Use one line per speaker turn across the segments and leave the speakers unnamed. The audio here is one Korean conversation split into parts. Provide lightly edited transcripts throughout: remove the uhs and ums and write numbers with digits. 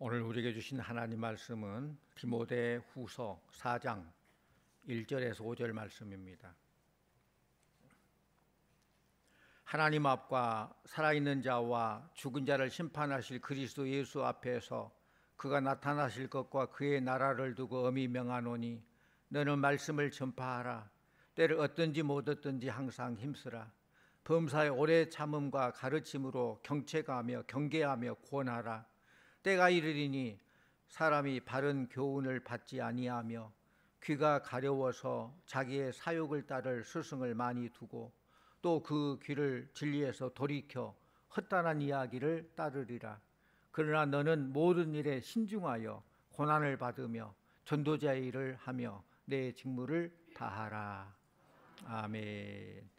오늘 우리에게 주신 하나님 말씀은 디모데후서 4장 1절에서 5절 말씀입니다. 하나님 앞과 살아있는 자와 죽은 자를 심판하실 그리스도 예수 앞에서 그가 나타나실 것과 그의 나라를 두고 엄히 명하노니 너는 말씀을 전파하라. 때를 얻든지 못 얻든지 항상 힘쓰라. 범사의 오래 참음과 가르침으로 경책하며 경계하며 권하라. 때가 이르리니 사람이 바른 교훈을 받지 아니하며 귀가 가려워서 자기의 사욕을 따를 스승을 많이 두고 또 그 귀를 진리에서 돌이켜 헛단한 이야기를 따르리라. 그러나 너는 모든 일에 신중하여 고난을 받으며 전도자의 일을 하며 내 직무를 다하라. 아멘.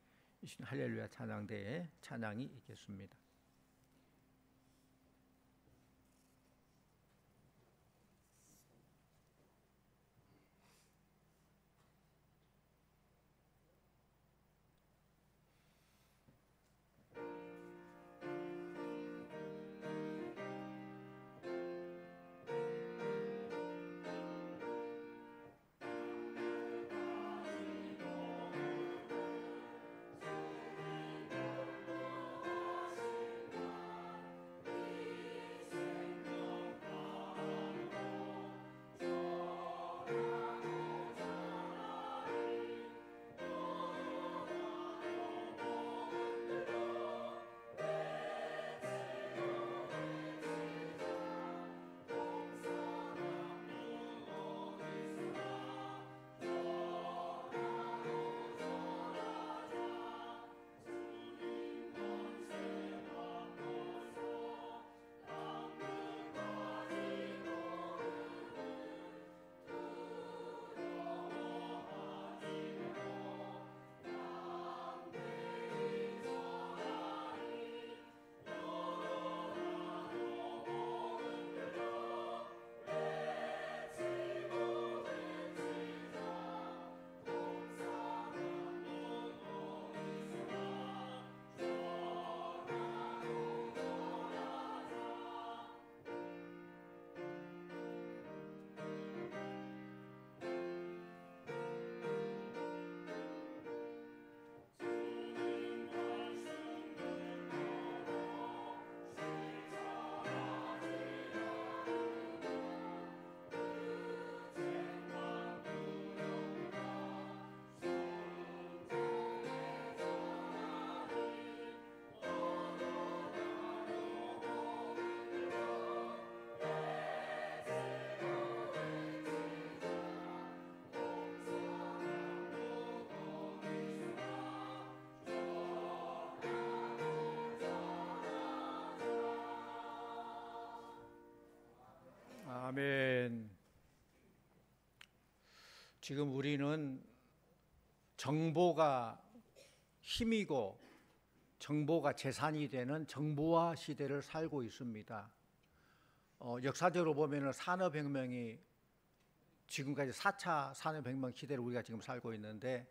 할렐루야 찬양대에 찬양이 있겠습니다. 아멘. 지금 우리는 정보가 힘이고 정보가 재산이 되는 정보화 시대를 살고 있습니다. 역사적으로 보면 산업혁명이 지금까지 4차 산업혁명 시대를 우리가 지금 살고 있는데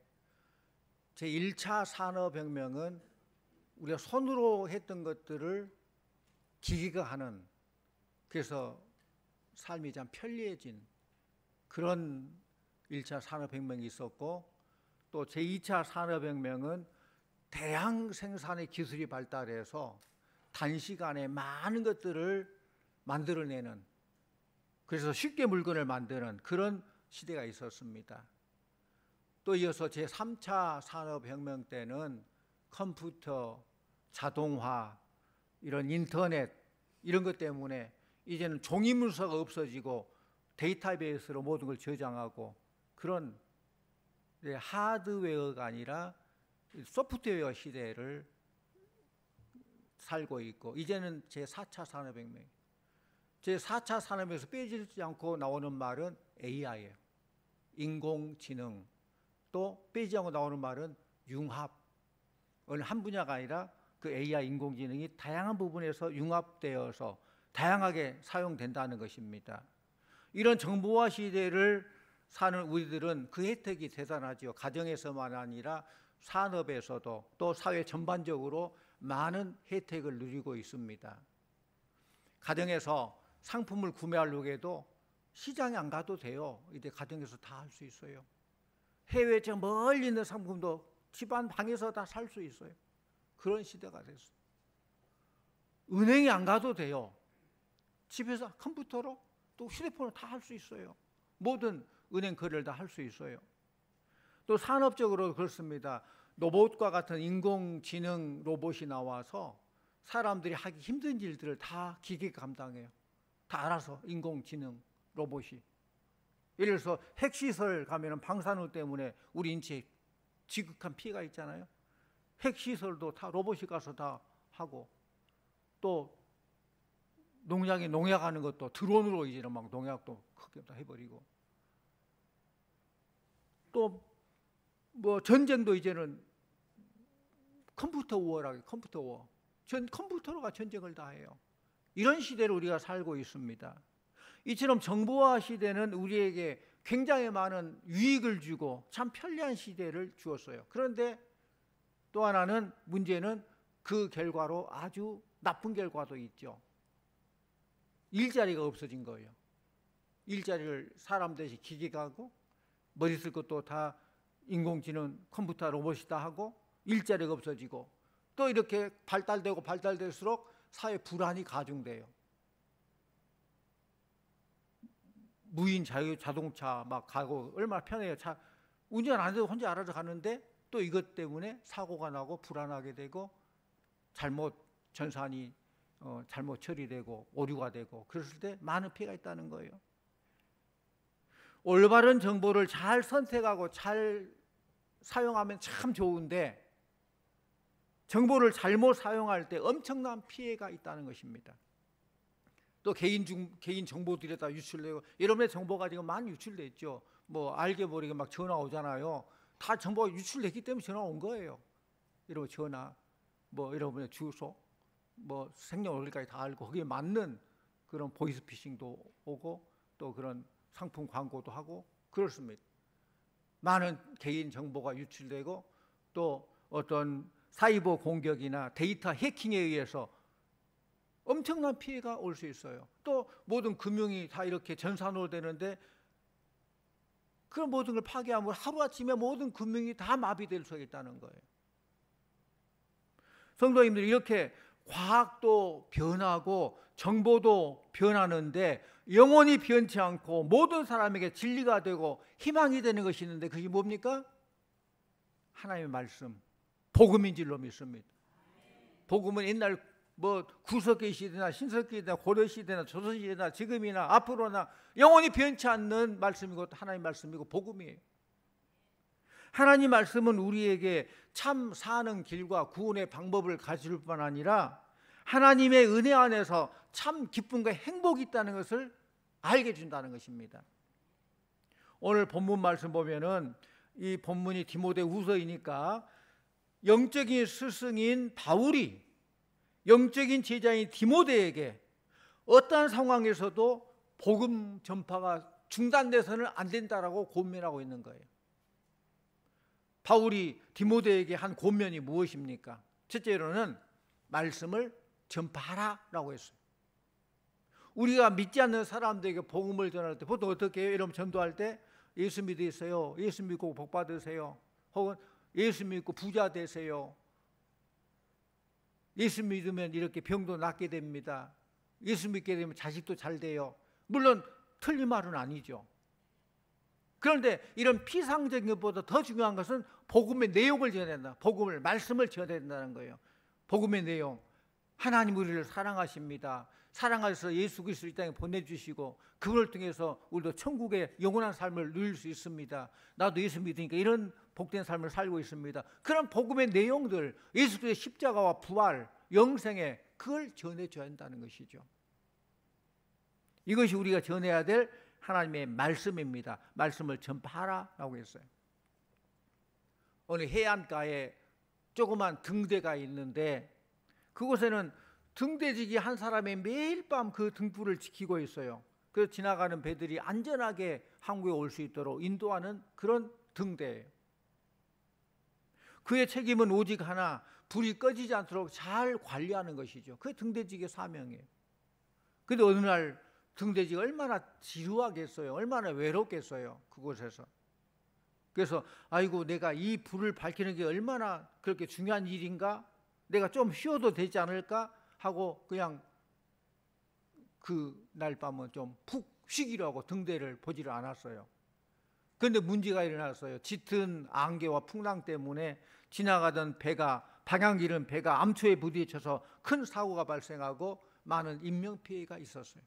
제1차 산업혁명은 우리가 손으로 했던 것들을 기계가 하는, 그래서 삶이 참 편리해진 그런 1차 산업혁명이 있었고, 또 제2차 산업혁명은 대량 생산의 기술이 발달해서 단시간에 많은 것들을 만들어내는, 그래서 쉽게 물건을 만드는 그런 시대가 있었습니다. 또 이어서 제3차 산업혁명 때는 컴퓨터, 자동화, 이런 인터넷 이런 것 때문에 이제는 종이 문서가 없어지고 데이터베이스로 모든 걸 저장하고 그런 하드웨어가 아니라 소프트웨어 시대를 살고 있고, 이제는 제4차 산업혁명, 제4차 산업에서 빼지지 않고 나오는 말은 AI예요. 인공지능. 또 빼지 않고 나오는 말은 융합. 어느 한 분야가 아니라 그 AI 인공지능이 다양한 부분에서 융합되어서 다양하게 사용된다는 것입니다. 이런 정보화 시대를 사는 우리들은 그 혜택이 대단하죠. 가정에서만 아니라 산업에서도 또 사회 전반적으로 많은 혜택을 누리고 있습니다. 가정에서 상품을 구매하려고 해도 시장에 안 가도 돼요. 이제 가정에서 다 할 수 있어요. 해외 저 멀리 있는 상품도 집안 방에서 다 살 수 있어요. 그런 시대가 됐어요. 은행에 안 가도 돼요. 집에서 컴퓨터로 또 휴대폰으로 다 할 수 있어요. 모든 은행 거래를 다 할 수 있어요. 또 산업적으로 그렇습니다. 로봇과 같은 인공지능 로봇이 나와서 사람들이 하기 힘든 일들을 다 기계가 감당해요. 다 알아서 인공지능 로봇이. 예를 들어서 핵시설 가면 방사능 때문에 우리 인체에 지극한 피해가 있잖아요. 핵시설도 다 로봇이 가서 다 하고, 또 농약에 농약하는 것도 드론으로 이제는 막 농약도 크게 다 해버리고, 또 뭐 전쟁도 이제는 컴퓨터 우월하게 컴퓨터 우월, 컴퓨터로가 전쟁을 다 해요. 이런 시대를 우리가 살고 있습니다. 이처럼 정보화 시대는 우리에게 굉장히 많은 유익을 주고 참 편리한 시대를 주었어요. 그런데 또 하나는 문제는 그 결과로 아주 나쁜 결과도 있죠. 일자리가 없어진 거예요. 일자리를 사람 대신 기계가 하고, 머리 쓸 것도 다 인공지능 컴퓨터 로봇이 다 하고, 일자리가 없어지고, 또 이렇게 발달되고 발달될수록 사회 불안이 가중돼요. 무인 자동차 막 가고 얼마나 편해요. 차 운전 안 해도 혼자 알아서 가는데 또 이것 때문에 사고가 나고 불안하게 되고, 잘못 전산이 잘못 처리되고 오류가 되고, 그랬을 때 많은 피해가 있다는 거예요. 올바른 정보를 잘 선택하고 잘 사용하면 참 좋은데, 정보를 잘못 사용할 때 엄청난 피해가 있다는 것입니다. 또 개인 정보들이 다 유출되고, 여러분의 정보가 지금 많이 유출됐죠. 뭐 알게 모르게 막 전화 오잖아요. 다 정보가 유출됐기 때문에 전화 온 거예요. 여러분 전화, 뭐 여러분의 주소, 뭐 생년월일까지 다 알고, 거기에 맞는 그런 보이스피싱도 오고, 또 그런 상품 광고도 하고 그렇습니다. 많은 개인 정보가 유출되고, 또 어떤 사이버 공격이나 데이터 해킹에 의해서 엄청난 피해가 올 수 있어요. 또 모든 금융이 다 이렇게 전산으로 되는데, 그런 모든 걸 파괴하면 하루아침에 모든 금융이 다 마비될 수 있다는 거예요. 성도님들, 이렇게 과학도 변하고 정보도 변하는데 영원히 변치 않고 모든 사람에게 진리가 되고 희망이 되는 것이 있는데, 그게 뭡니까? 하나님의 말씀, 복음인 줄로 믿습니다. 복음은 옛날 뭐 구석기 시대나 신석기 시대나 고려 시대나 조선 시대나 지금이나 앞으로나 영원히 변치 않는 말씀이고 하나님 말씀이고 복음이에요. 하나님 말씀은 우리에게 참 사는 길과 구원의 방법을 가르칠 뿐 아니라 하나님의 은혜 안에서 참 기쁨과 행복이 있다는 것을 알게 해준다는 것입니다. 오늘 본문 말씀 보면은, 이 본문이 디모데후서이니까 영적인 스승인 바울이 영적인 제자인 디모데에게 어떠한 상황에서도 복음 전파가 중단돼서는 안 된다라고 권면하고 있는 거예요. 바울이 디모데에게 한 권면이 무엇입니까? 첫째로는 말씀을 전파하라라고 했어요. 우리가 믿지 않는 사람들에게 복음을 전할 때 보통 어떻게 해요? 여러분 전도할 때 예수 믿으세요, 예수 믿고 복 받으세요, 혹은 예수 믿고 부자 되세요, 예수 믿으면 이렇게 병도 낫게 됩니다, 예수 믿게 되면 자식도 잘 돼요. 물론 틀린 말은 아니죠. 그런데 이런 피상적인 것보다 더 중요한 것은 복음의 내용을 전해야 된다. 복음을, 말씀을 전해야 된다는 거예요. 복음의 내용, 하나님 우리를 사랑하십니다. 사랑하셔서 예수 그리스도를 이 땅에 보내주시고 그걸 통해서 우리도 천국의 영원한 삶을 누릴 수 있습니다. 나도 예수 믿으니까 이런 복된 삶을 살고 있습니다. 그런 복음의 내용들, 예수 그리스도의 십자가와 부활, 영생에 그걸 전해줘야 한다는 것이죠. 이것이 우리가 전해야 될 하나님의 말씀입니다. 말씀을 전파하라고 했어요. 오늘 해안가에 조그만 등대가 있는데, 그곳에는 등대지기 한 사람이 매일 밤 그 등불을 지키고 있어요. 그래서 지나가는 배들이 안전하게 항구에 올 수 있도록 인도하는 그런 등대예요. 그의 책임은 오직 하나, 불이 꺼지지 않도록 잘 관리하는 것이죠. 그게 등대지기의 사명이에요. 그런데 어느 날 등대지가 얼마나 지루하겠어요. 얼마나 외롭겠어요. 그곳에서. 그래서 아이고 내가 이 불을 밝히는 게 얼마나 그렇게 중요한 일인가? 내가 좀 쉬어도 되지 않을까? 하고 그냥 그 날 밤은 좀 푹 쉬기로 하고 등대를 보지를 않았어요. 그런데 문제가 일어났어요. 짙은 안개와 풍랑 때문에 지나가던 배가, 방향 잃은 배가 암초에 부딪혀서 큰 사고가 발생하고 많은 인명피해가 있었어요.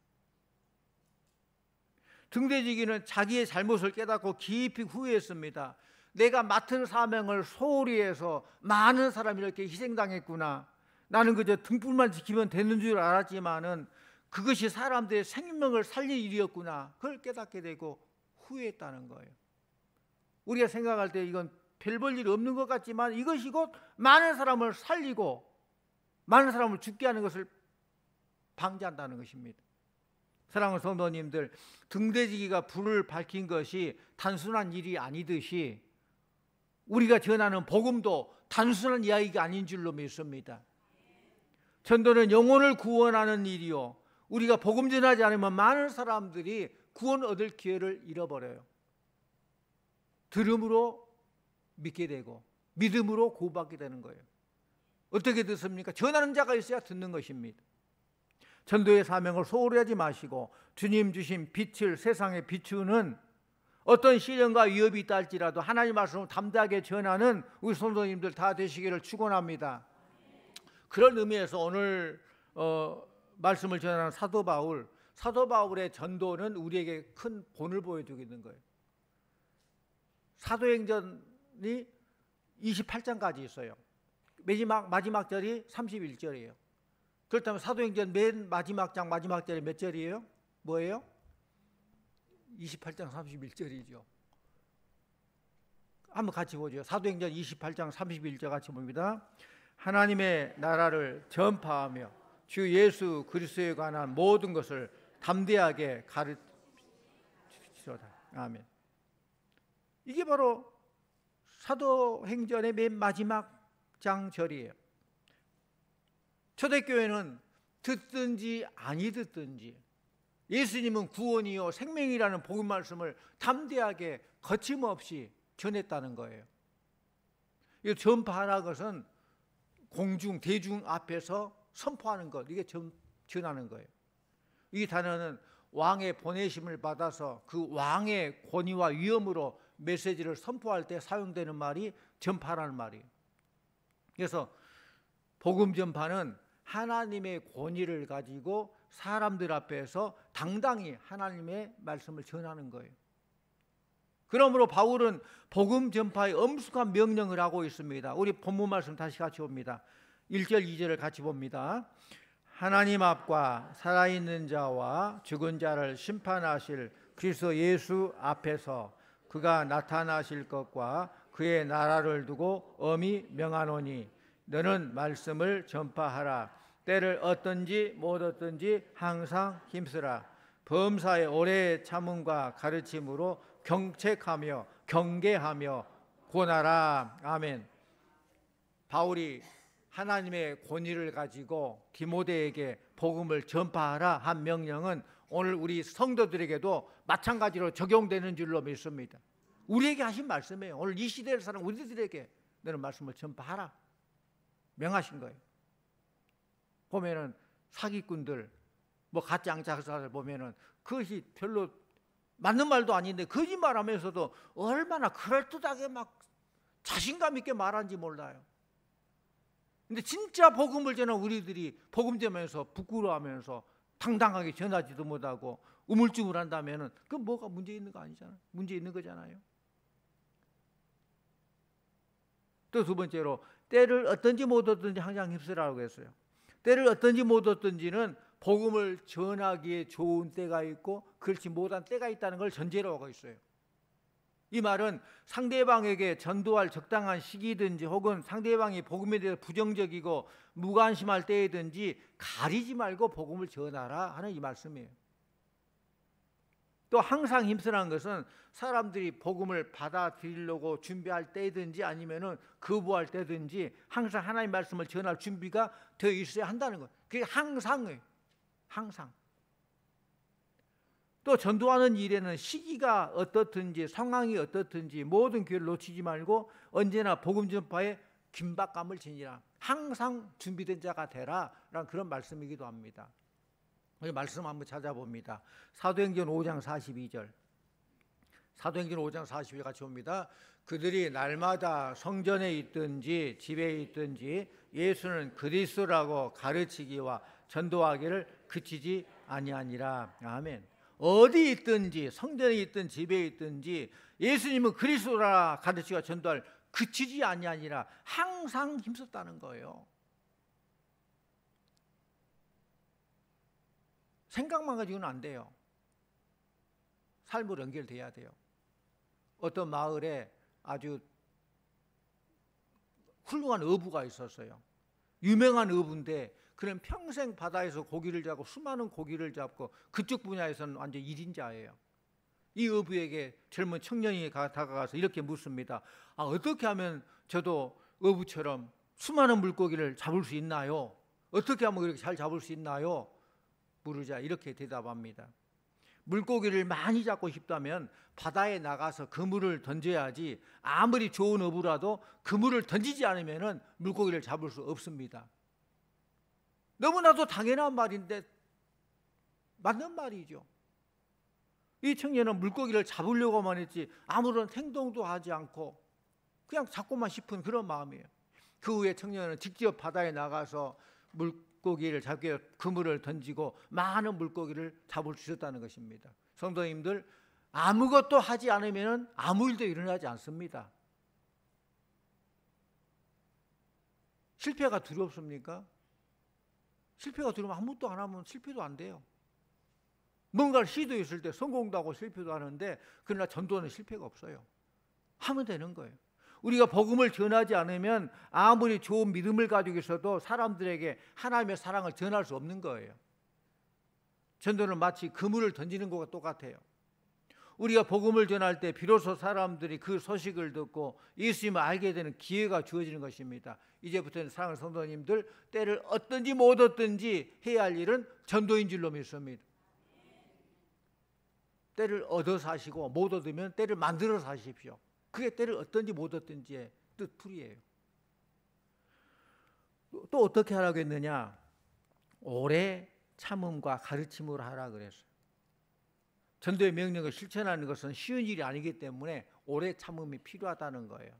등대지기는 자기의 잘못을 깨닫고 깊이 후회했습니다. 내가 맡은 사명을 소홀히 해서 많은 사람이 이렇게 희생당했구나. 나는 그저 등불만 지키면 되는 줄 알았지만은 그것이 사람들의 생명을 살릴 일이었구나. 그걸 깨닫게 되고 후회했다는 거예요. 우리가 생각할 때 이건 별 볼 일 없는 것 같지만 이것이 곧 많은 사람을 살리고 많은 사람을 죽게 하는 것을 방지한다는 것입니다. 사랑하는 성도님들, 등대지기가 불을 밝힌 것이 단순한 일이 아니듯이 우리가 전하는 복음도 단순한 이야기가 아닌 줄로 믿습니다. 전도는 영혼을 구원하는 일이요, 우리가 복음 전하지 않으면 많은 사람들이 구원 얻을 기회를 잃어버려요. 들음으로 믿게 되고 믿음으로 구원받게 되는 거예요. 어떻게 듣습니까? 전하는 자가 있어야 듣는 것입니다. 전도의 사명을 소홀히 하지 마시고 주님 주신 빛을 세상에 비추는, 어떤 시련과 위협이 있다 할지라도 하나님 말씀을 담대하게 전하는 우리 성도님들 다 되시기를 축원합니다. 그런 의미에서 오늘 말씀을 전하는 사도 바울의 전도는 우리에게 큰 본을 보여주고 있는 거예요. 사도행전이 28장까지 있어요. 마지막 절이 31절이에요. 그렇다면 사도행전 맨 마지막 장 마지막 절이 몇 절이에요? 뭐예요? 28장 31절이죠. 한번 같이 보죠. 사도행전 28장 31절 같이 봅니다. 하나님의 나라를 전파하며 주 예수 그리스도에 관한 모든 것을 담대하게 가르치시로다. 아멘. 이게 바로 사도행전의 맨 마지막 장절이에요. 초대교회는 듣든지 아니 듣든지 예수님은 구원이요 생명이라는 복음 말씀을 담대하게 거침없이 전했다는 거예요. 이 전파하는 것은 공중 대중 앞에서 선포하는 것, 이게 전하는 거예요. 이 단어는 왕의 보내심을 받아서 그 왕의 권위와 위엄으로 메시지를 선포할 때 사용되는 말이 전파라는 말이에요. 그래서 복음 전파는 하나님의 권위를 가지고 사람들 앞에서 당당히 하나님의 말씀을 전하는 거예요. 그러므로 바울은 복음 전파의 엄숙한 명령을 하고 있습니다. 우리 본문 말씀 다시 같이 봅니다. 1절 2절을 같이 봅니다. 하나님 앞과 살아있는 자와 죽은 자를 심판하실 그리스도 예수 앞에서 그가 나타나실 것과 그의 나라를 두고 엄히 명하노니 너는 말씀을 전파하라. 때를 얻든지 못 얻든지 항상 힘쓰라. 범사의 오래 참음과 가르침으로 경책하며 경계하며 권하라. 아멘. 바울이 하나님의 권위를 가지고 디모데에게 복음을 전파하라 한 명령은 오늘 우리 성도들에게도 마찬가지로 적용되는 줄로 믿습니다. 우리에게 하신 말씀이에요. 오늘 이 시대를 사는 우리들에게 너는 말씀을 전파하라 명하신 거예요. 보면은 사기꾼들, 뭐 가짜 앙자사를 보면은 그것이 별로 맞는 말도 아닌데 거짓말하면서도 얼마나 그럴듯하게 막 자신감 있게 말하는지 몰라요. 근데 진짜 복음을 전한 우리들이 복음 전하면서 부끄러워하면서 당당하게 전하지도 못하고 우물쭈물한다면은 그 뭐가 문제 있는 거 아니잖아요. 문제 있는 거잖아요. 또 두 번째로 때를 얻든지 못 얻든지 항상 힘쓰라고 했어요. 때를 얻든지 못 얻든지는 복음을 전하기에 좋은 때가 있고 그렇지 못한 때가 있다는 걸 전제로 하고 있어요. 이 말은 상대방에게 전도할 적당한 시기든지 혹은 상대방이 복음에 대해서 부정적이고 무관심할 때이든지 가리지 말고 복음을 전하라 하는 이 말씀이에요. 또 항상 힘쓰라는 것은 사람들이 복음을 받아들이려고 준비할 때든지 아니면은 거부할 때든지 항상 하나님의 말씀을 전할 준비가 되어 있어야 한다는 거예요. 그게 항상이에요. 항상. 또 전도하는 일에는 시기가 어떻든지 상황이 어떻든지 모든 기회를 놓치지 말고 언제나 복음 전파에 긴박감을 지니라. 항상 준비된 자가 되라 라는 그런 말씀이기도 합니다. 말씀 한번 찾아봅니다. 사도행전 5장 42절. 사도행전 5장 42절 같이 봅니다. 그들이 날마다 성전에 있든지 집에 있든지 예수는 그리스도라고 가르치기와 전도하기를 그치지 아니하니라. 아멘. 어디 있든지 성전에 있든 집에 있든지 예수님은 그리스도라 가르치기와 전도할 그치지 아니하니라. 항상 힘썼다는 거예요. 생각만 가지고는 안 돼요. 삶으로 연결돼야 돼요. 어떤 마을에 아주 훌륭한 어부가 있었어요. 유명한 어부인데 그는 평생 바다에서 고기를 잡고 수많은 고기를 잡고 그쪽 분야에서는 완전 1인자예요. 이 어부에게 젊은 청년이 다가가서 이렇게 묻습니다. 어떻게 하면 저도 어부처럼 수많은 물고기를 잡을 수 있나요? 어떻게 하면 그렇게 잘 잡을 수 있나요? 물으자 이렇게 대답합니다. 물고기를 많이 잡고 싶다면 바다에 나가서 그물을 던져야지, 아무리 좋은 어부라도 그물을 던지지 않으면 물고기를 잡을 수 없습니다. 너무나도 당연한 말인데 맞는 말이죠. 이 청년은 물고기를 잡으려고만 했지 아무런 행동도 하지 않고 그냥 잡고만 싶은 그런 마음이에요. 그 후에 청년은 직접 바다에 나가서 물고기를 잡기 위해 그물을 던지고 많은 물고기를 잡을 수 있었다는 것입니다. 성도님들, 아무것도 하지 않으면 아무 일도 일어나지 않습니다. 실패가 두렵습니까? 실패가 두려우면 아무것도 안 하면 실패도 안 돼요. 뭔가를 시도했을 때 성공도 하고 실패도 하는데, 그러나 전도는 실패가 없어요. 하면 되는 거예요. 우리가 복음을 전하지 않으면 아무리 좋은 믿음을 가지고 있어도 사람들에게 하나님의 사랑을 전할 수 없는 거예요. 전도는 마치 그물을 던지는 것과 똑같아요. 우리가 복음을 전할 때 비로소 사람들이 그 소식을 듣고 예수님을 알게 되는 기회가 주어지는 것입니다. 이제부터는 사랑하는 성도님들, 때를 얻든지 못 얻든지 해야 할 일은 전도인 줄로 믿습니다. 때를 얻어 사시고 못 얻으면 때를 만들어 사십시오. 그게 때를 얻든지 못 얻든지의 뜻풀이에요. 또 어떻게 하라고 했느냐? 오래 참음과 가르침으로 하라 그랬어요. 전도의 명령을 실천하는 것은 쉬운 일이 아니기 때문에 오래 참음이 필요하다는 거예요.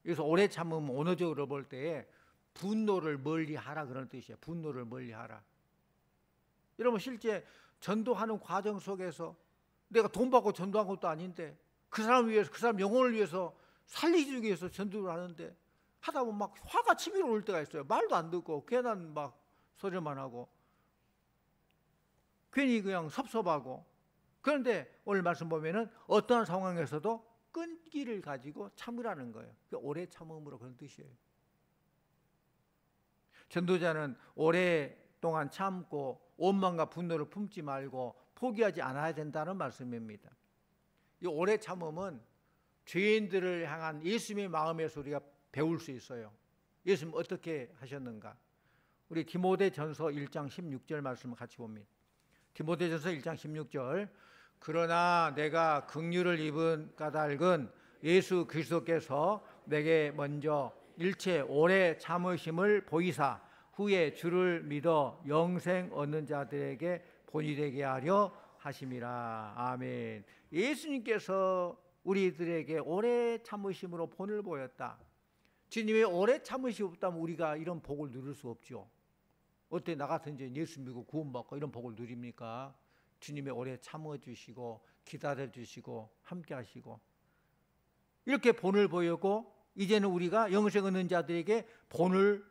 그래서 오래 참음, 언어적으로 볼 때에 분노를 멀리하라 그런 뜻이에요. 분노를 멀리하라. 여러분, 실제 전도하는 과정 속에서 내가 돈 받고 전도한 것도 아닌데 그 사람을 위해서, 그 사람 영혼을 위해서 살리기 위해서 전도를 하는데 하다 보면 막 화가 치밀어 올 때가 있어요. 말도 안 듣고 괜한 막 소리만 하고 괜히 그냥 섭섭하고. 그런데 오늘 말씀 보면은 어떠한 상황에서도 끈기를 가지고 참으라는 거예요. 오래 참음으로 그런 뜻이에요. 전도자는 오랫동안 참고 원망과 분노를 품지 말고 포기하지 않아야 된다는 말씀입니다. 이 오래 참음은 죄인들을 향한 예수님의 마음에서 우리가 배울 수 있어요. 예수님 어떻게 하셨는가? 우리 디모데전서 1장 16절 말씀을 같이 봅니다. 디모데전서 1장 16절. 그러나 내가 긍휼을 입은 까닭은 예수 그리스도께서 내게 먼저 일체 오래 참으심을 보이사 후에 주를 믿어 영생 얻는 자들에게 본이 되게 하려 하심이라. 아멘. 예수님께서 우리들에게 오래 참으심으로 본을 보였다. 주님의 오래 참으심이 없다면 우리가 이런 복을 누릴 수 없죠. 어때 나 같은 이제 예수 믿고 구원받고 이런 복을 누립니까? 주님의 오래 참아주시고 기다려주시고 함께하시고 이렇게 본을 보였고, 이제는 우리가 영생 얻는 자들에게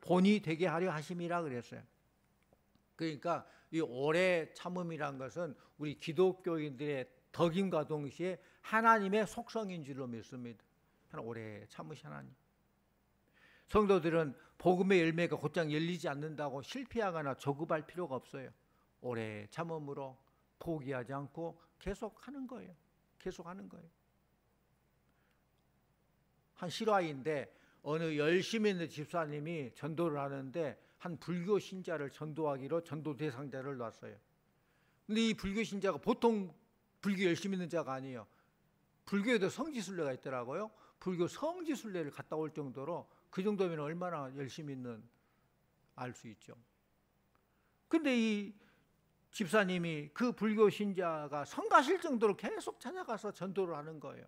본이 되게 하려 하심이라 그랬어요. 그러니까 이 오래 참음이란 것은 우리 기독교인들의 덕임과 동시에 하나님의 속성인 줄로 믿습니다. 오래 참으신 하나님. 성도들은 복음의 열매가 곧장 열리지 않는다고 실패하거나 조급할 필요가 없어요. 오래 참음으로 포기하지 않고 계속하는 거예요. 계속하는 거예요. 한 실화인데 어느 열심히 있는 집사님이 전도를 하는데 한 불교 신자를 전도하기로 전도 대상자를 놨어요. 근데 이 불교 신자가 보통 불교 열심히 있는 자가 아니에요. 불교에도 성지순례가 있더라고요. 불교 성지순례를 갔다 올 정도로, 그 정도면 얼마나 열심히 있는 알 수 있죠. 근데 이 집사님이 그 불교 신자가 성 가실 정도로 계속 찾아가서 전도를 하는 거예요.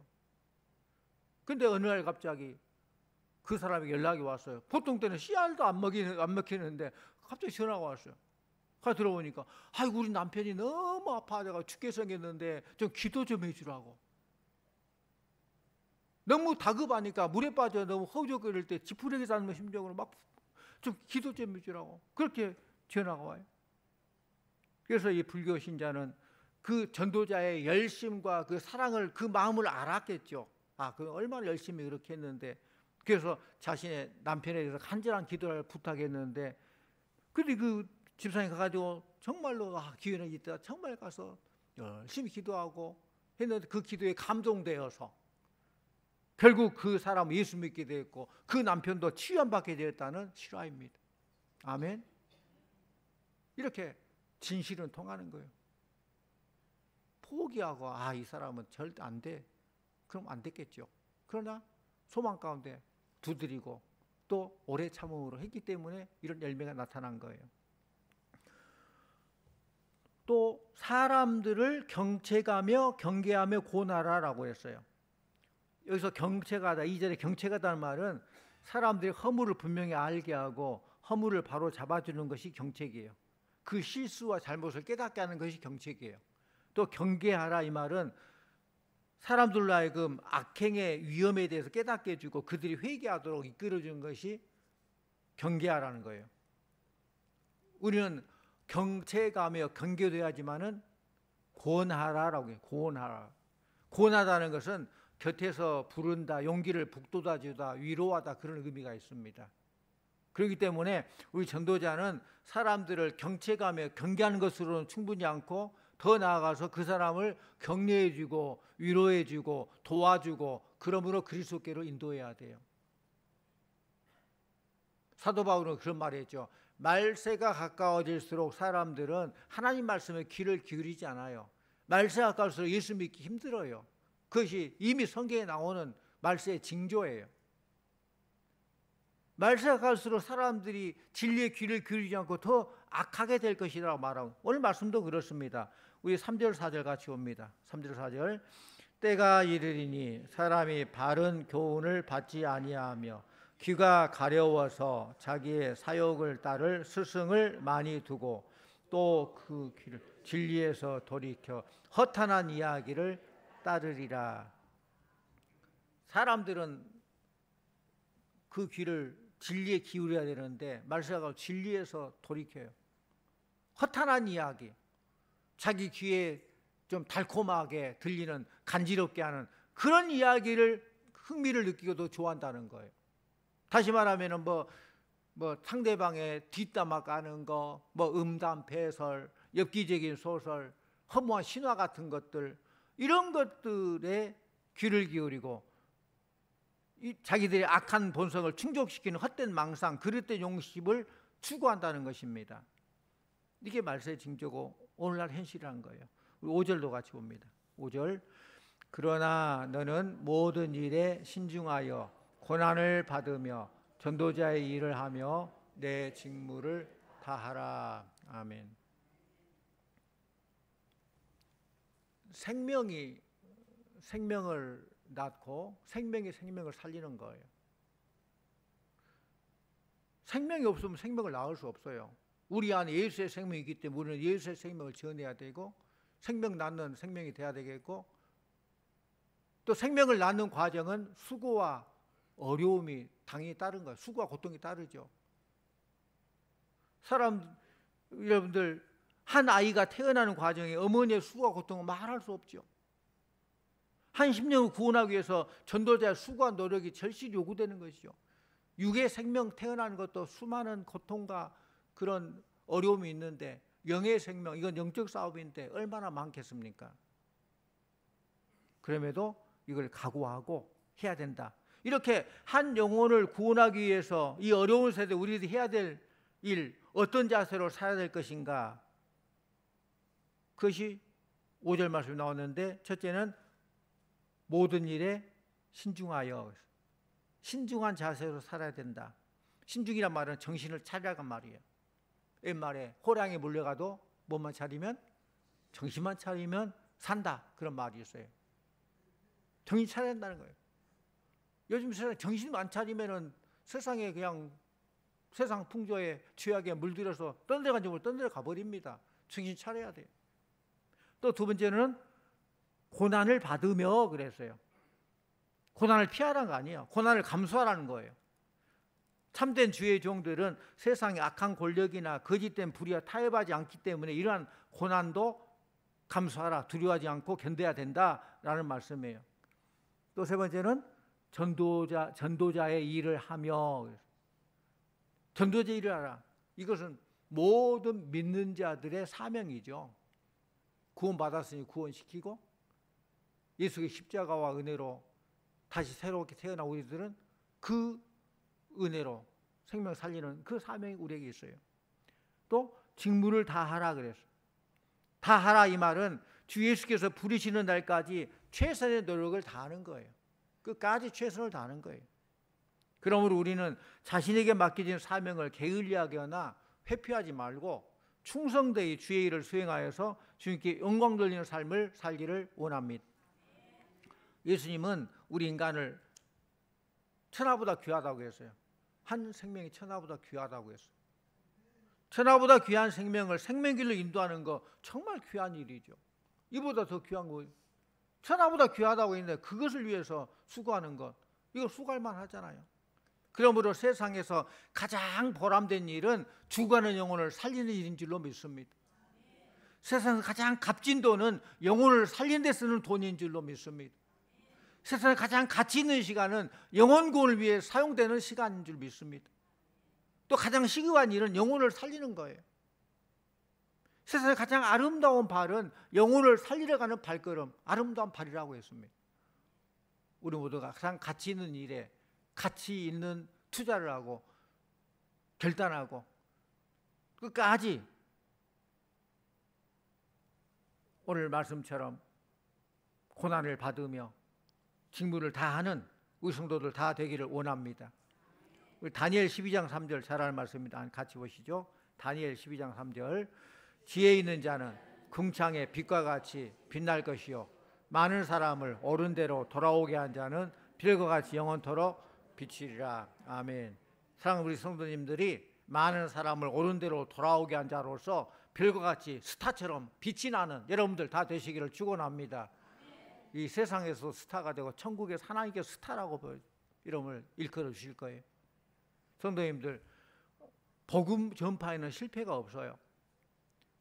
근데 어느 날 갑자기 그 사람에게 연락이 왔어요. 보통 때는 씨알도 안 먹히는데 갑자기 전화가 왔어요. 가 들어보니까, 아이고 우리 남편이 너무 아파하다가 죽게 생겼는데 좀 기도 좀 해주라고. 너무 다급하니까 물에 빠져 너무 허우적거릴 때 지푸레기 잡는 심정으로 막 좀 기도 좀 해주라고 그렇게 전화가 와요. 그래서 이 불교 신자는 그 전도자의 열심과 그 사랑을, 그 마음을 알았겠죠. 그 얼마나 열심히 그렇게 했는데, 그래서 자신의 남편에 대해서 간절한 기도를 부탁했는데, 근데 그 집사님 가가지고 정말로 기회는 있다 정말 가서 열심히 기도하고 했는데, 그 기도에 감동되어서 결국 그 사람은 예수 믿게 되었고 그 남편도 치유받게 되었다는 실화입니다. 아멘. 이렇게 진실은 통하는 거예요. 포기하고 이 사람은 절대 안 돼, 그럼 안 됐겠죠. 그러나 소망 가운데 두드리고 또 오래 참음으로 했기 때문에 이런 열매가 나타난 거예요. 또 사람들을 경책하며 경계하며 고나라라고 했어요. 여기서 경책하다, 2절에 경책하다는 말은 사람들이 허물을 분명히 알게 하고 허물을 바로 잡아주는 것이 경책이에요. 그 실수와 잘못을 깨닫게 하는 것이 경책이에요. 또 경계하라, 이 말은 사람들로 하여금 악행의 위험에 대해서 깨닫게 해주고 그들이 회개하도록 이끌어주는 것이 경계하라는 거예요. 우리는 경책하며 경계돼야지만은 권하라라고 해요. 권하라. 권하다는 것은 곁에서 부른다, 용기를 북돋아주다, 위로하다, 그런 의미가 있습니다. 그렇기 때문에 우리 전도자는 사람들을 경책하며 경계하는 것으로는 충분히 않고 더 나아가서 그 사람을 격려해주고 위로해주고 도와주고, 그러므로 그리스도께로 인도해야 돼요. 사도 바울은 그런 말을 했죠. 말세가 가까워질수록 사람들은 하나님 말씀에 귀를 기울이지 않아요. 말세가 가까울수록 예수 믿기 힘들어요. 그것이 이미 성경에 나오는 말세의 징조예요. 말세가 갈수록 사람들이 진리의 귀를 기울이지 않고 더 악하게 될 것이라고 말하고, 오늘 말씀도 그렇습니다. 우리 3절 4절 같이 봅니다. 3절 4절. 때가 이르리니 사람이 바른 교훈을 받지 아니하며 귀가 가려워서 자기의 사욕을 따를 스승을 많이 두고 또 그 귀를 진리에서 돌이켜 허탄한 이야기를 따르리라. 사람들은 그 귀를 진리에 기울여야 되는데 말세가 진리에서 돌이켜요. 허탄한 이야기, 자기 귀에 좀 달콤하게 들리는, 간지럽게 하는 그런 이야기를 흥미를 느끼고도 좋아한다는 거예요. 다시 말하면 뭐 상대방의 뒷담화 까는 거, 음담 배설, 엽기적인 소설, 허무한 신화 같은 것들, 이런 것들에 귀를 기울이고 자기들의 악한 본성을 충족시키는 헛된 망상, 그릇된 용심을 추구한다는 것입니다. 이게 말세의 징조고 오늘날 현실이라는 거예요. 우리 5절도 같이 봅니다. 5절. 그러나 너는 모든 일에 신중하여 고난을 받으며 전도자의 일을 하며 내 직무를 다하라. 아멘. 생명이 생명을 낳고 생명이 생명을 살리는 거예요. 생명이 없으면 생명을 낳을 수 없어요. 우리 안에 예수의 생명이 있기 때문에 우리는 예수의 생명을 전해야 되고, 생명 낳는 생명이 돼야 되겠고, 또 생명을 낳는 과정은 수고와 어려움이 당연히 따른 거예요. 수고와 고통이 따르죠. 여러분들, 한 아이가 태어나는 과정에 어머니의 수고와 고통은 말할 수 없죠. 한 심령을 구원하기 위해서 전도자의 수고와 노력이 절실히 요구되는 것이죠. 육의 생명 태어나는 것도 수많은 고통과 그런 어려움이 있는데, 영의 생명, 이건 영적 싸움인데 얼마나 많겠습니까? 그럼에도 이걸 각오하고 해야 된다. 이렇게 한 영혼을 구원하기 위해서 이 어려운 세대 우리들이 해야 될 일, 어떤 자세로 살아야 될 것인가, 그것이 5절 말씀에 나오는데, 첫째는 모든 일에 신중하여, 신중한 자세로 살아야 된다. 신중이란 말은 정신을 차리라는 말이에요. 옛말에 호랑이 물려가도 몸만 차리면, 정신만 차리면 산다, 그런 말이 있어요. 정신 차려야 된다는 거예요. 요즘 세상 정신 안 차리면은 세상에 그냥 세상 풍조에 죄악에 물들여서 떠내려간 쪽으로 떠내려가 버립니다. 정신 차려야 돼요. 또 두 번째는 고난을 받으며 그랬어요. 고난을 피하라는 거 아니에요. 고난을 감수하라는 거예요. 참된 주의 종들은 세상의 악한 권력이나 거짓된 불의와 타협하지 않기 때문에 이러한 고난도 감수하라, 두려워하지 않고 견뎌야 된다라는 말씀이에요. 또 세 번째는 전도자의 일을 하며, 전도자의 일을 하라. 이것은 모든 믿는 자들의 사명이죠. 구원받았으니 구원시키고, 예수의 십자가와 은혜로 다시 새롭게 태어난 우리들은 그 은혜로 생명 살리는 그 사명이 우리에게 있어요. 또 직무를 다하라 그랬어요. 다하라 이 말은 주 예수께서 부르시는 날까지 최선의 노력을 다하는 거예요. 끝까지 최선을 다하는 거예요. 그러므로 우리는 자신에게 맡겨진 사명을 게을리하거나 회피하지 말고 충성되이 주의 일을 수행하여서 주님께 영광 돌리는 삶을 살기를 원합니다. 예수님은 우리 인간을 천하보다 귀하다고 했어요. 한 생명이 천하보다 귀하다고 했어요. 천하보다 귀한 생명을 생명길로 인도하는 거 정말 귀한 일이죠. 이보다 더 귀한 거, 천하보다 귀하다고 했는데 그것을 위해서 수고하는 것, 이거 수고할 만하잖아요. 그러므로 세상에서 가장 보람된 일은 죽어가는 영혼을 살리는 일인 줄로 믿습니다. 세상에서 가장 값진 돈은 영혼을 살리는 데 쓰는 돈인 줄로 믿습니다. 세상에 가장 가치 있는 시간은 영혼 구원을 위해 사용되는 시간인 줄 믿습니다. 또 가장 시급한 일은 영혼을 살리는 거예요. 세상에 가장 아름다운 발은 영혼을 살리러 가는 발걸음, 아름다운 발이라고 했습니다. 우리 모두가 가장 가치 있는 일에 가치 있는 투자를 하고 결단하고 끝까지 오늘 말씀처럼 고난을 받으며 직무를 다하는 우리 성도들 다 되기를 원합니다. 우리 다니엘 12장 3절 잘 아는 말씀입니다. 같이 보시죠. 다니엘 12장 3절. 지혜 있는 자는 궁창의 빛과 같이 빛날 것이요 많은 사람을 옳은 대로 돌아오게 한 자는 별과 같이 영원토록 비치리라. 아멘. 사랑하는 우리 성도님들이 많은 사람을 옳은 대로 돌아오게 한 자로서 별과 같이 스타처럼 빛이 나는 여러분들 다 되시기를 축원합니다. 이 세상에서 스타가 되고 천국에서 하나님께 스타라고 이름을 일컬어 주실 거예요. 성도님들, 복음 전파에는 실패가 없어요.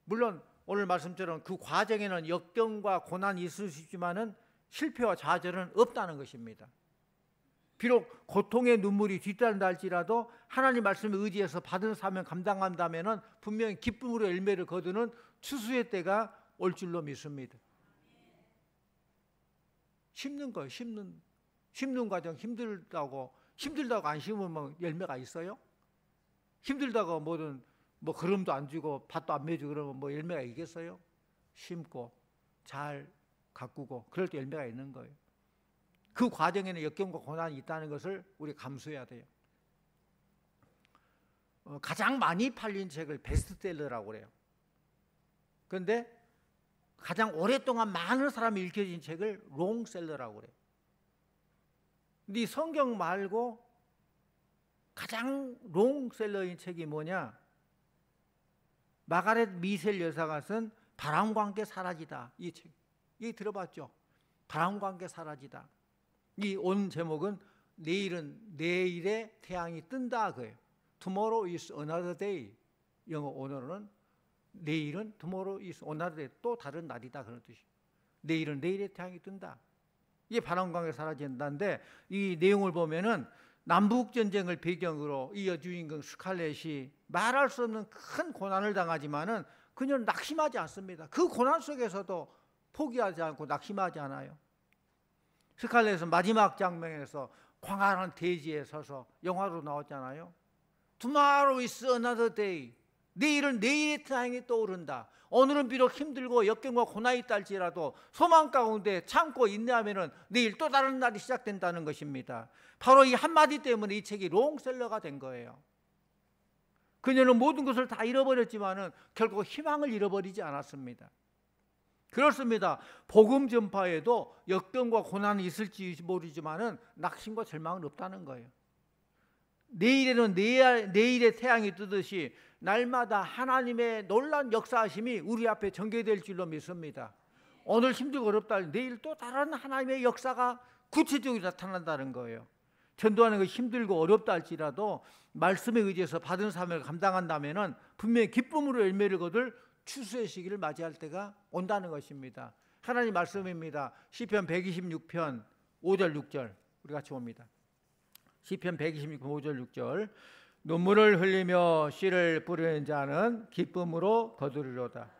물론 오늘 말씀처럼 그 과정에는 역경과 고난이 있을 수 있지만은 실패와 좌절은 없다는 것입니다. 비록 고통의 눈물이 뒤따른다 할지라도 하나님 말씀에 의지해서 받은 사명 감당한다면은 분명히 기쁨으로 열매를 거두는 추수의 때가 올 줄로 믿습니다. 심는 거예요. 심는 과정 힘들다고 안 심으면 열매가 있어요? 힘들다고 뭐든 뭐 거름도 안 주고 밭도 안 매주고 그러면 뭐 열매가 있겠어요? 심고 잘 가꾸고 그럴 때 열매가 있는 거예요. 그 과정에는 역경과 고난이 있다는 것을 우리 감수해야 돼요. 가장 많이 팔린 책을 베스트셀러라고 그래요. 그런데 가장 오랫동안 많은 사람이 읽혀진 책을 롱셀러라고 그래요. 근데 이 성경 말고 가장 롱셀러인 책이 뭐냐? 마가렛 미셀 여사가 쓴 바람과 함께 사라지다. 이 책, 이 들어봤죠? 바람과 함께 사라지다. 이 온 제목은 내일은 내일의 태양이 뜬다 그예요. Tomorrow is another day. 영어 오늘은 내일은 tomorrow is another day. 또 다른 날이다 그런 뜻이에요. 내일은 내일의 태양이 뜬다. 이게 바람과 함께 사라진다인데 이 내용을 보면은 남북 전쟁을 배경으로 이 여주인공 스칼렛이 말할 수 없는 큰 고난을 당하지만은 그녀는 낙심하지 않습니다. 그 고난 속에서도 포기하지 않고 낙심하지 않아요. 스칼렛은 마지막 장면에서 광활한 대지에 서서 영화로 나왔잖아요. Tomorrow is another day. 내일은 내일의 태양이 떠오른다. 오늘은 비록 힘들고 역경과 고난이 있다 할지라도 소망 가운데 참고 인내하면은 내일 또 다른 날이 시작된다는 것입니다. 바로 이 한마디 때문에 이 책이 롱셀러가 된 거예요. 그녀는 모든 것을 다 잃어버렸지만은 결국 희망을 잃어버리지 않았습니다. 그렇습니다. 복음 전파에도 역경과 고난이 있을지 모르지만은 낙심과 절망은 없다는 거예요. 내일에는 내일의 태양이 뜨듯이 날마다 하나님의 놀라운 역사하심이 우리 앞에 전개될 줄로 믿습니다. 오늘 힘들고 어렵다 내일 또 다른 하나님의 역사가 구체적으로 나타난다는 거예요. 전도하는 것이 힘들고 어렵다 할지라도 말씀에 의지해서 받은 사명을 감당한다면 분명히 기쁨으로 열매를 거둘 추수의 시기를 맞이할 때가 온다는 것입니다. 하나님 말씀입니다. 시편 126편 5절 6절 우리 같이 봅니다. 시편 126편 5절 6절 눈물을 흘리며 씨를 뿌리는 자는 기쁨으로 거두리로다.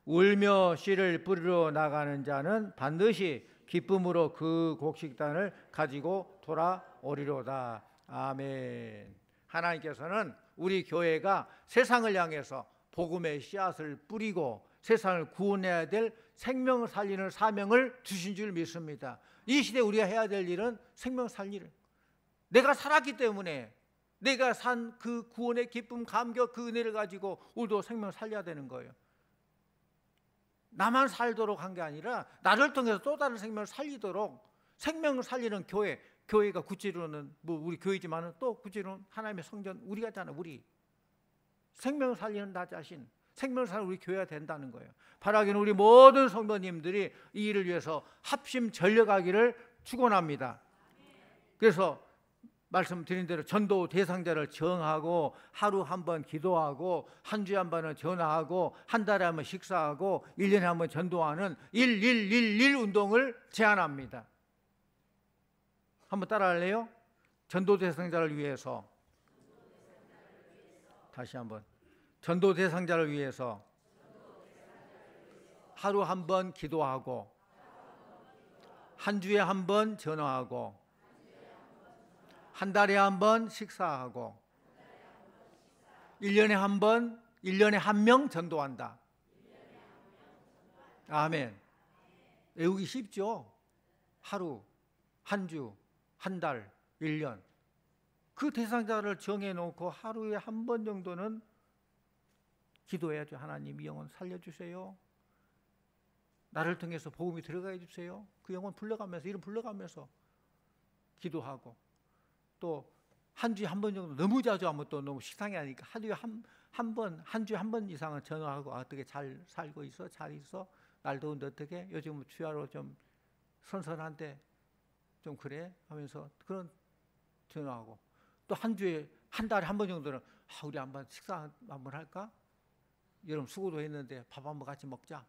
울며 씨를 뿌리러 나가는 자는 반드시 기쁨으로 그 곡식단을 가지고 돌아오리로다. 아멘. 하나님께서는 우리 교회가 세상을 향해서 복음의 씨앗을 뿌리고 세상을 구원해야 될 생명을 살리는 사명을 주신 줄 믿습니다. 이 시대에 우리가 해야 될 일은 생명 살리는, 내가 살았기 때문에 내가 산 그 구원의 기쁨, 감격, 그 은혜를 가지고 우리도 생명을 살려야 되는 거예요. 나만 살도록 한 게 아니라 나를 통해서 또 다른 생명을 살리도록 생명을 살리는 교회, 교회가 구체로는 뭐 우리 교회지만은 또 구체로는 하나님의 성전 우리가잖아. 우리 생명을 살리는 나 자신, 생명을 살리는 우리 교회가 된다는 거예요. 바라기는 우리 모든 성도님들이 이 일을 위해서 합심 전력하기를 축원합니다. 그래서 말씀드린 대로 전도 대상자를 정하고 하루 한 번 기도하고 한 주에 한 번은 전화하고 한 달에 한 번 식사하고 1년에 한 번 전도하는 111 운동을 제안합니다. 한번 따라할래요? 전도 대상자를 위해서, 다시 한번, 전도 대상자를 위해서 하루 한 번 기도하고 한 주에 한 번 전화하고 한 달에 한 번 식사하고 1년에 한 번, 1년에 한 명 전도한다. 아멘. 외우기 쉽죠? 하루, 한 주, 한 달, 1년. 그 대상자를 정해놓고 하루에 한 번 정도는 기도해야죠. 하나님 이 영혼 살려주세요. 나를 통해서 복음이 들어가 주세요. 그 영혼 불러가면서, 이름 불러가면서 기도하고, 또 한 주에 한 번 정도, 너무 자주 하면 또 너무 식상해 하니까 하루에 한 번, 한 주에 한 번 이상은 전화하고, 어떻게 잘 살고 있어? 잘 있어? 날 더운데 어떻게? 요즘 주야로 좀 선선한데 좀 그래? 하면서 그런 전화하고, 또 한 주에, 한 달에 한 번 정도는 우리 한번 식사 한번 할까? 여러분 수고도 했는데 밥 한번 같이 먹자.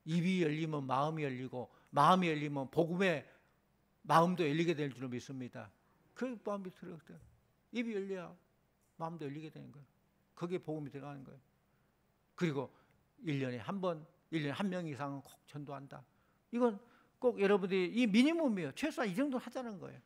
입이 열리면 마음이 열리고, 마음이 열리면 복음의 마음도 열리게 될 줄 믿습니다. 그 마음이 들어갔대요. 입이 열려야 마음도 열리게 되는 거예요. 거기에 복음이 들어가는 거예요. 그리고 1년에 한 번, 1년에 한 명 이상은 꼭 전도한다. 이건 꼭 여러분들이 이 미니멈이에요. 최소한 이 정도 하자는 거예요.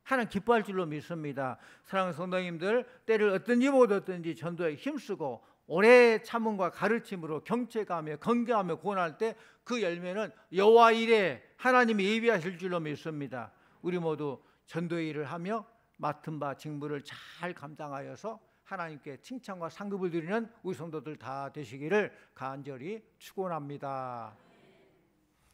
하나님 기뻐할 줄로 믿습니다. 사랑하는 성도님들, 때를 어떤지 못 어떤지 전도에 힘쓰고 오래 참음과 가르침으로 경책하며 건강하며 구원할 때 그 열매는 여호와 일에 하나님이 예비하실 줄로 믿습니다. 우리 모두 전도의 일을 하며 맡은 바 직무를 잘 감당하여서 하나님께 칭찬과 상급을 드리는 우리 성도들 다 되시기를 간절히 축원합니다.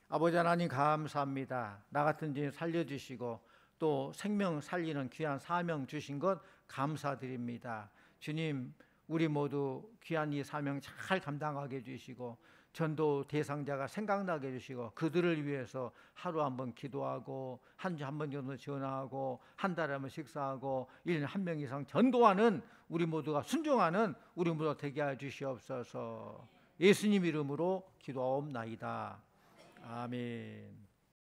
아버지 하나님 감사합니다. 나 같은 죄인 살려주시고 또 생명 살리는 귀한 사명 주신 것 감사드립니다. 주님, 우리 모두 귀한 이 사명 잘 감당하게 해주시고 전도 대상자가 생각나게 해주시고 그들을 위해서 하루 한 번 기도하고 한 주 한 번 정도 전화하고 한 달에 한 번 식사하고 1년에 한 명 이상 전도하는 우리 모두가 순종하는 우리 모두가 되게 해 주시옵소서. 예수님 이름으로 기도하옵나이다. 아멘.